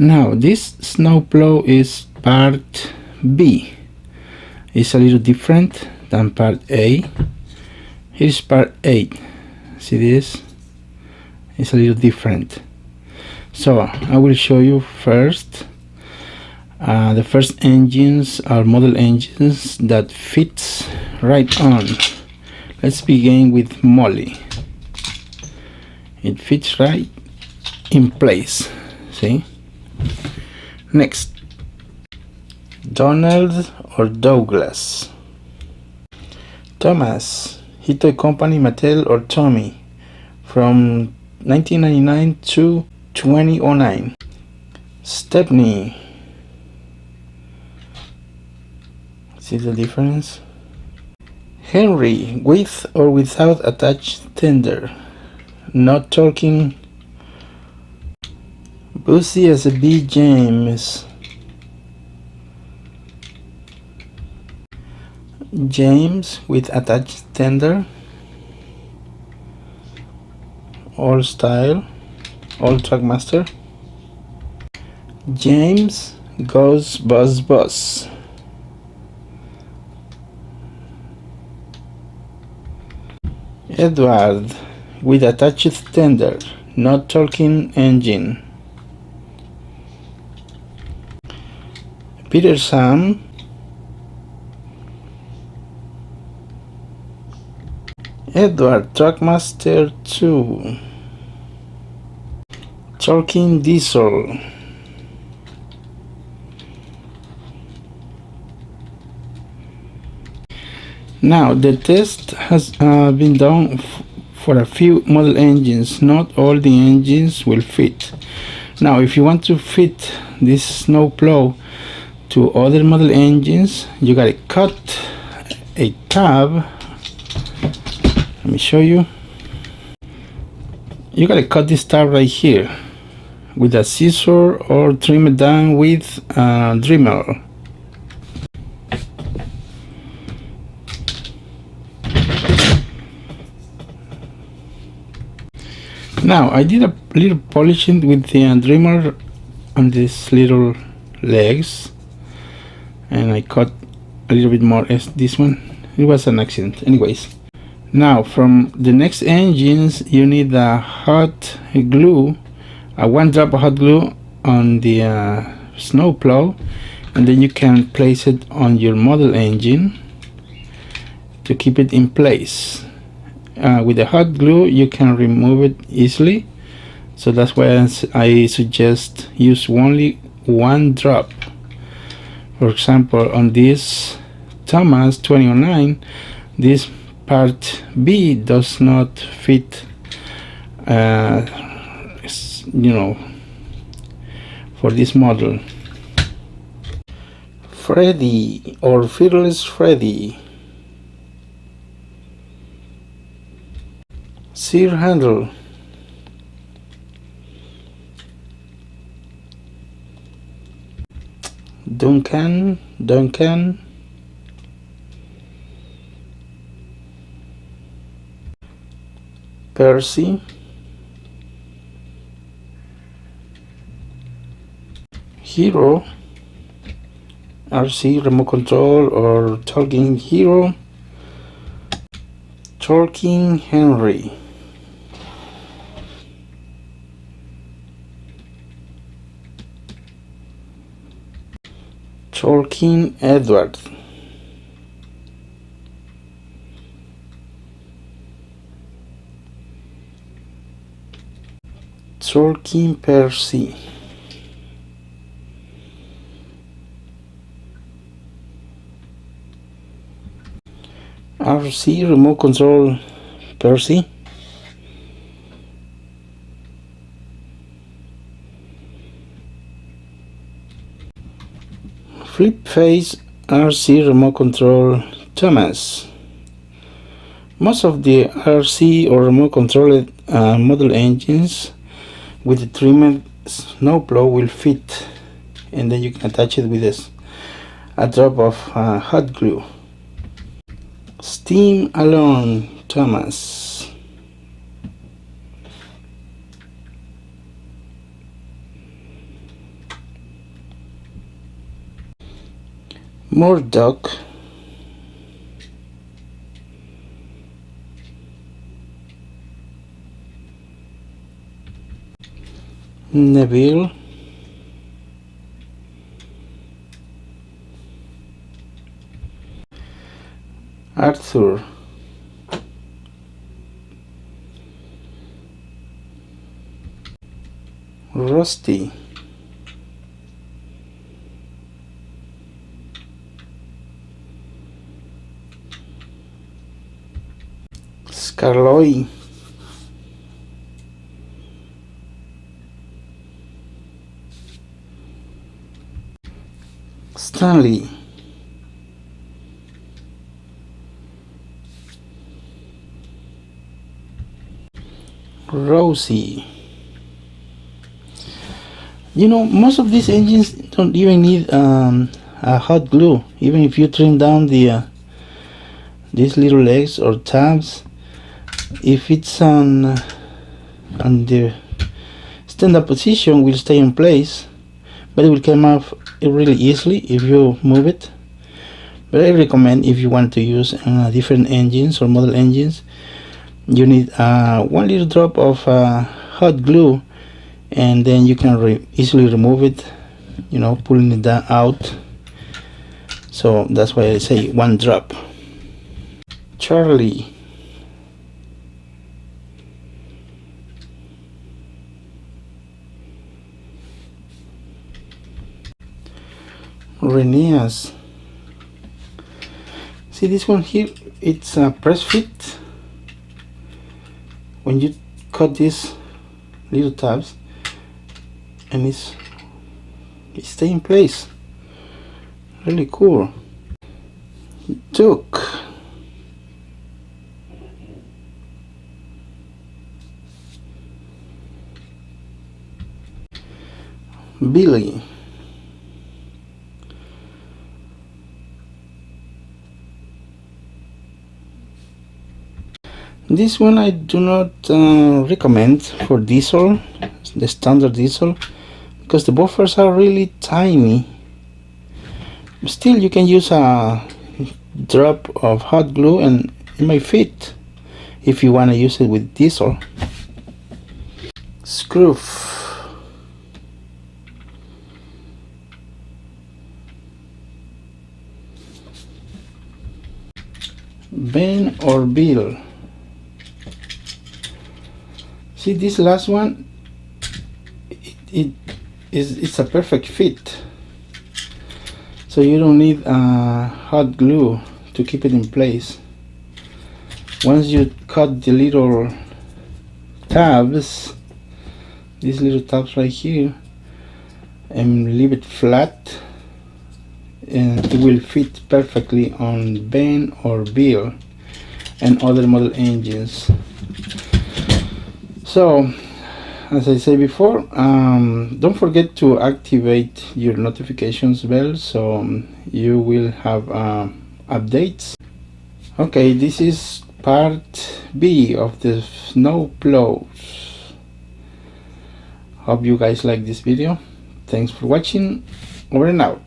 Now this snowplow is part B. It's a little different than part A. Here's part A. See this? It's a little different. So I will show you first. The first engines are model engines that fits right on. Let's begin with Molly. It fits right in place. See? Next, Donald or Douglas. Thomas, Hito Company, Mattel or Tommy, from 1999 to 2009. Stepney. See the difference? Henry, with or without attached tender. Not talking. Boosie as a B. James. James with attached tender. All style. All Trackmaster. James goes bus bus. Edward with attached tender, not talking engine. Peter Sam. Edward Trackmaster 2. Talking diesel. Now the test has been done for a few model engines. Not all the engines will fit. Now if you want to fit this snowplow to other model engines, you gotta cut a tab. Let me show you. You gotta cut this tab right here with a scissor or trim it down with a Dremel. Now I did a little polishing with the Dremel on these little legs, and I cut a little bit more as this one. It was an accident. Anyways, now from the next engines you need a hot glue, a 1 drop of hot glue on the snowplow, and then you can place it on your model engine to keep it in place. With the hot glue you can remove it easily, so that's why I suggest use only 1 drop. For example, on this Thomas 2009, this part B does not fit, you know, for this model. Freddy or Fearless Freddy. Sear handle. Duncan. Percy. Hero. RC remote control or talking hero. Talking Henry. Talking Edward. Talking Percy. RC remote control Percy. Flip face RC remote control Tomas. Most of the RC or remote controlled model engines with the trimmed snowplow will fit, and then you can attach it with a drop of hot glue. Steam alone Thomas. Murdoch, Neville, Arthur, Rusty, Scarloy, Stanley, Rosie. You know, most of these engines don't even need a hot glue. Even if you trim down the these little legs or tabs, if it's on the stand-up position, will stay in place, but it will come off really easily if you move it. But I recommend, if you want to use different engines or model engines, you need 1 little drop of hot glue, and then you can easily remove it, you know, pulling it out. So that's why I say 1 drop. Charlie, Reneas. See this one here, it's a press fit. When you cut these little tabs, and it stay in place. Really cool. Duke, Billy, this one I do not recommend for diesel, the standard diesel, because the buffers are really tiny. Still, you can use a drop of hot glue and it might fit if you want to use it with diesel. Scroof, Ben or Bill. See this last one, it's a perfect fit, so you don't need hot glue to keep it in place. Once you cut the little tabs, these little tabs right here, and leave it flat, and it will fit perfectly on Ben or Bill and other model engines. So, as I said before, don't forget to activate your notifications bell, so you will have updates. Okay, this is part B of the snowplows. Hope you guys like this video. Thanks for watching. Over and out.